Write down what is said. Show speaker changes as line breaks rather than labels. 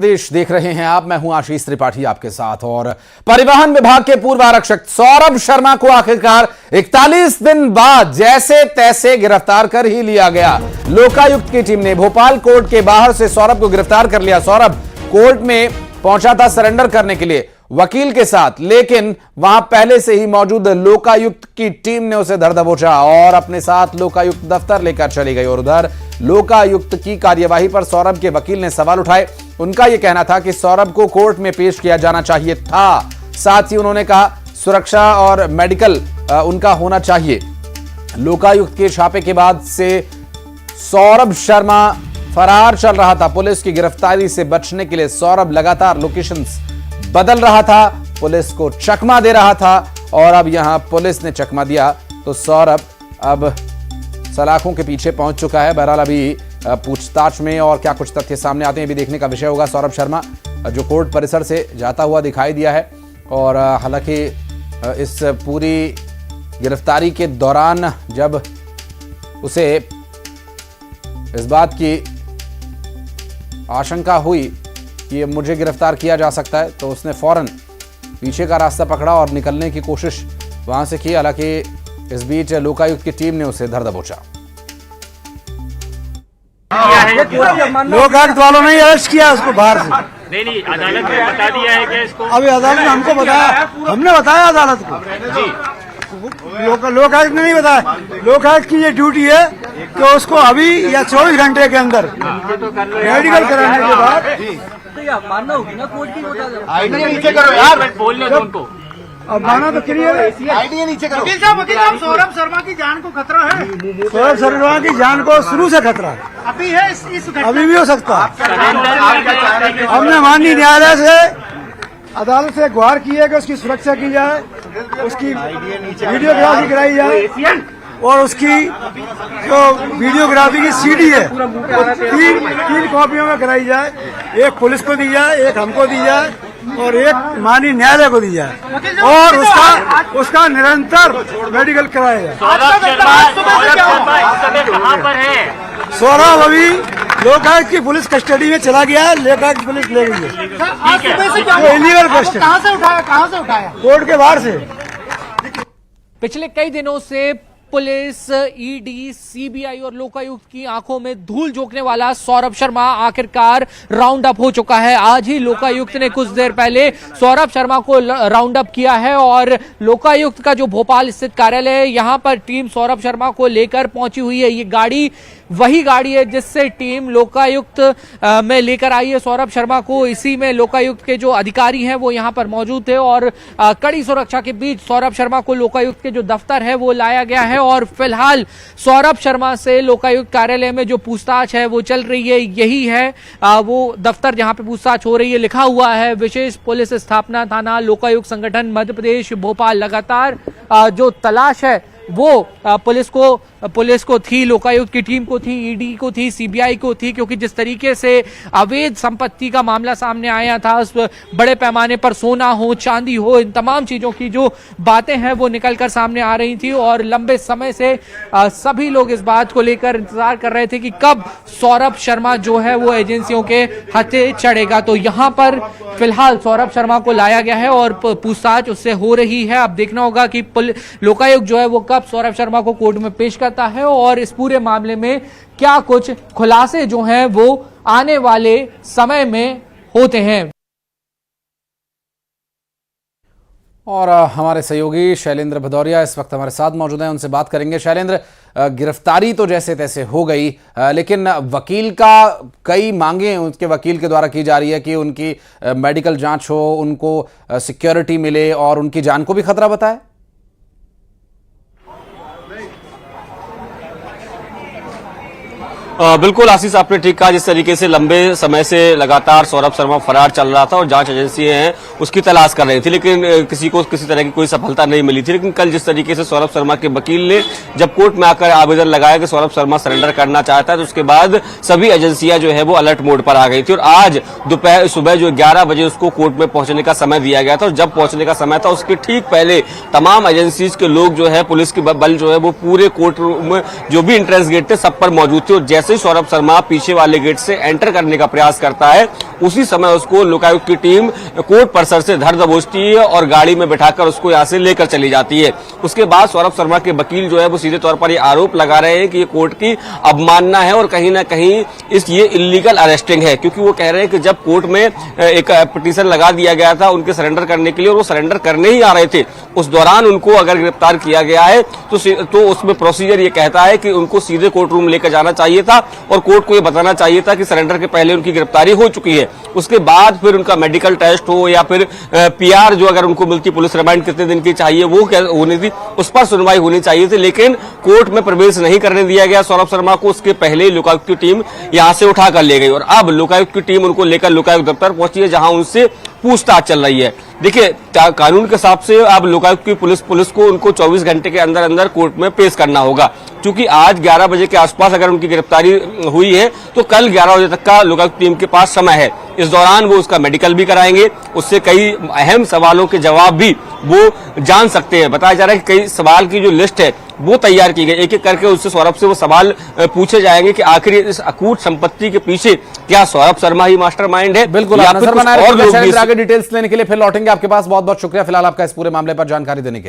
देश देख रहे हैं आप। मैं हूं आशीष त्रिपाठी आपके साथ। और परिवहन विभाग के पूर्व आरक्षक सौरभ शर्मा को आखिरकार 41 दिन बाद जैसे तैसे गिरफ्तार कर ही लिया गया। लोकायुक्त की टीम ने भोपाल कोर्ट के बाहर से सौरभ को गिरफ्तार कर लिया। सौरभ कोर्ट में पहुंचा था सरेंडर करने के लिए वकील के साथ, लेकिन वहां पहले से ही मौजूद लोकायुक्त की टीम ने उसे धर दबोचा और अपने साथ लोकायुक्त दफ्तर लेकर चली गई। और उधर लोकायुक्त की कार्यवाही पर सौरभ के वकील ने सवाल उठाए। उनका यह कहना था कि सौरभ को कोर्ट में पेश किया जाना चाहिए था। साथ ही उन्होंने कहा सुरक्षा और मेडिकल उनका होना चाहिए। लोकायुक्त के छापे के बाद से सौरभ शर्मा फरार चल रहा था। पुलिस की गिरफ्तारी से बचने के लिए सौरभ लगातार लोकेशंस बदल रहा था, पुलिस को चकमा दे रहा था और अब यहां पुलिस ने चकमा दिया तो सौरभ अब सलाखों के पीछे पहुंच चुका है। बहरहाल अभी पूछताछ में और क्या कुछ तथ्य सामने आते हैं भी देखने का विषय होगा। सौरभ शर्मा जो कोर्ट परिसर से जाता हुआ दिखाई दिया है और हालांकि इस पूरी गिरफ्तारी के दौरान जब उसे इस बात की आशंका हुई कि मुझे गिरफ्तार किया जा सकता है तो उसने फौरन पीछे का रास्ता पकड़ा और निकलने की कोशिश वहां से की। हालांकि इस बीच लोकायुक्त की टीम ने उसे धर दबोचा।
लोकायुक्त वालों ने अरेस्ट किया उसको बाहर से।
नहीं, अदालत ने बता दिया है कि इसको
अभी अदालत ने हमको बताया, हमने बताया अदालत को
जी।
लोकायुक्त ने नहीं बताया। लोकायुक्त की ये ड्यूटी है कि उसको अभी या 24 घंटे के अंदर मेडिकल कराने के बाद
मानना होगी ना कोर्ट की।
आईडी नीचे करो यार, बोलने दो उनको।
अब माना तो क्लियर है।
आईडी नीचे करो। वकील साहब सौरभ शर्मा की जान को खतरा है।
सौरभ शर्मा की जान को शुरू से खतरा है।
अभी है इस
अभी भी हो सकता है। हमने माननीय न्यायालय से अदालत से गुहार की है कि उसकी सुरक्षा की जाए, उसकी वीडियोग्राफी कराई जाए और उसकी जो वीडियोग्राफी की सीडी है वो तीन कॉपियों में कराई जाए। एक पुलिस को दी जाए, एक हमको दी जाए और एक माननीय न्यायालय को दी जाए और उसका निरंतर मेडिकल कराया जाए। सौरभ अभी लोकायुक्त की पुलिस कस्टडी में चला गया है। लोकायुक्त पुलिस ले गई है। इलीगल क्वेश्चन
कहाँ से उठाया?
कोर्ट के बाहर से।
पिछले कई दिनों से पुलिस, ईडी, सीबीआई और लोकायुक्त की आंखों में धूल झोंकने वाला सौरभ शर्मा आखिरकार राउंड अप हो चुका है। आज ही लोकायुक्त ने कुछ देर पहले सौरभ शर्मा को राउंड अप किया है और लोकायुक्त का जो भोपाल स्थित कार्यालय है यहां पर टीम सौरभ शर्मा को लेकर पहुंची हुई है। ये गाड़ी वही गाड़ी है जिससे टीम लोकायुक्त में लेकर आई है सौरभ शर्मा को। इसी में लोकायुक्त के जो अधिकारी हैं वो यहां पर मौजूद थे और कड़ी सुरक्षा के बीच सौरभ शर्मा को लोकायुक्त के जो दफ्तर है वो लाया गया है और फिलहाल सौरभ शर्मा से लोकायुक्त कार्यालय में जो पूछताछ है वो चल रही है। यही है वो दफ्तर जहां पे पूछताछ हो रही है। लिखा हुआ है विशेष पुलिस स्थापना थाना लोकायुक्त संगठन मध्य प्रदेश भोपाल। लगातार जो तलाश है वो पुलिस को थी, लोकायुक्त की टीम को थी, ईडी को थी, सीबीआई को थी, क्योंकि जिस तरीके से अवैध संपत्ति का मामला सामने आया था, उस बड़े पैमाने पर सोना हो, चांदी हो, इन तमाम चीजों की जो बातें हैं वो निकलकर सामने आ रही थी और लंबे समय से सभी लोग इस बात को लेकर इंतजार कर रहे थे कि कब सौरभ शर्मा जो है वो एजेंसियों के हथे चढ़ेगा। तो यहां पर फिलहाल सौरभ शर्मा को लाया गया है और पूछताछ उससे हो रही है। अब देखना होगा कि लोकायुक्त जो है वो कब सौरभ शर्मा को कोर्ट में पेश करता है और इस पूरे मामले में क्या कुछ खुलासे जो हैं वो आने वाले समय में होते हैं।
और हमारे सहयोगी शैलेंद्र भदौरिया इस वक्त हमारे साथ मौजूद हैं, उनसे बात करेंगे। शैलेंद्र, गिरफ्तारी तो जैसे तैसे हो गई, लेकिन वकील का कई मांगे उसके वकील के द्वारा की जा रही है कि उनकी मेडिकल जांच हो, उनको सिक्योरिटी मिले और उनकी जान को भी खतरा बताए।
बिल्कुल आशीष, आपने ठीक कहा। जिस तरीके से लंबे समय से लगातार सौरभ शर्मा फरार चल रहा था और जांच एजेंसियां हैं उसकी तलाश कर रही थी, लेकिन किसी को किसी तरह की कोई सफलता नहीं मिली थी। लेकिन कल जिस तरीके से सौरभ शर्मा के वकील ने जब कोर्ट में आकर आवेदन लगाया कि सौरभ शर्मा सरेंडर करना चाहता है, तो उसके बाद सभी एजेंसियां जो है वो अलर्ट मोड पर आ गई थी और आज सुबह जो 11 बजे उसको कोर्ट में पहुंचने का समय दिया गया था और जब पहुंचने का समय था उसके ठीक पहले तमाम एजेंसीज के लोग जो है, पुलिस के बल जो है वो पूरे कोर्ट रूम में जो भी एंट्रेंस गेट थे सब पर मौजूद थे और जैसे जैसे ही सौरभ शर्मा पीछे वाले गेट से एंटर करने का प्रयास करता है, उसी समय उसको लोकायुक्त की टीम कोर्ट परिसर से धर दबोचती है और गाड़ी में बैठाकर उसको यहाँ से लेकर चली जाती है। उसके बाद सौरभ शर्मा के वकील जो है वो सीधे तौर पर ये आरोप लगा रहे हैं कि ये कोर्ट की अवमानना है और कहीं ना कहीं ये इलीगल अरेस्टिंग है, क्योंकि वो कह रहे हैं कि जब कोर्ट में एक पिटीशन लगा दिया गया था उनके सरेंडर करने के लिए और वो सरेंडर करने ही आ रहे थे, उस दौरान उनको अगर गिरफ्तार किया गया है तो उसमें प्रोसीजर ये कहता है कि उनको सीधे कोर्ट रूम लेकर जाना चाहिए था और कोर्ट को ये बताना चाहिए था कि सरेंडर के पहले उनकी गिरफ्तारी हो चुकी है। उसके बाद फिर उनका मेडिकल टेस्ट हो या फिर पीआर जो अगर उनको मिलती, पुलिस रिमांड कितने दिन की चाहिए वो क्या होनी थी, उस पर सुनवाई होनी चाहिए थी, लेकिन कोर्ट में प्रवेश नहीं करने दिया गया सौरभ शर्मा को। उसके पहले ही लोकायुक्त की टीम यहां से उठा कर ले गई और अब लोकायुक्त की टीम उनको लेकर लोकायुक्त दफ्तर पहुंची है, जहां उनसे पूछताछ चल रही है। देखिए, कानून के हिसाब से अब लोकायुक्त की पुलिस को उनको 24 घंटे के अंदर अंदर कोर्ट में पेश करना होगा, क्योंकि आज 11 बजे के आसपास अगर उनकी गिरफ्तारी हुई है तो कल 11 बजे तक का लोकायुक्त टीम के पास समय है। इस दौरान वो उसका मेडिकल भी कराएंगे, उससे कई अहम सवालों के जवाब भी वो जान सकते हैं। बताया जा रहा है कि कई सवाल की जो लिस्ट है वो तैयार की गई, एक एक करके उससे सौरभ से वो सवाल पूछे जाएंगे कि आखिर इस अकूट संपत्ति के पीछे क्या सौरभ शर्मा ही मास्टरमाइंड है
बिल्कुल
या फिर कुछ और लोग भी
आगे डिटेल्स लेने के लिए फिर लौटेंगे आपके पास। बहुत बहुत शुक्रिया फिलहाल आपका इस पूरे मामले पर जानकारी देने के लिए।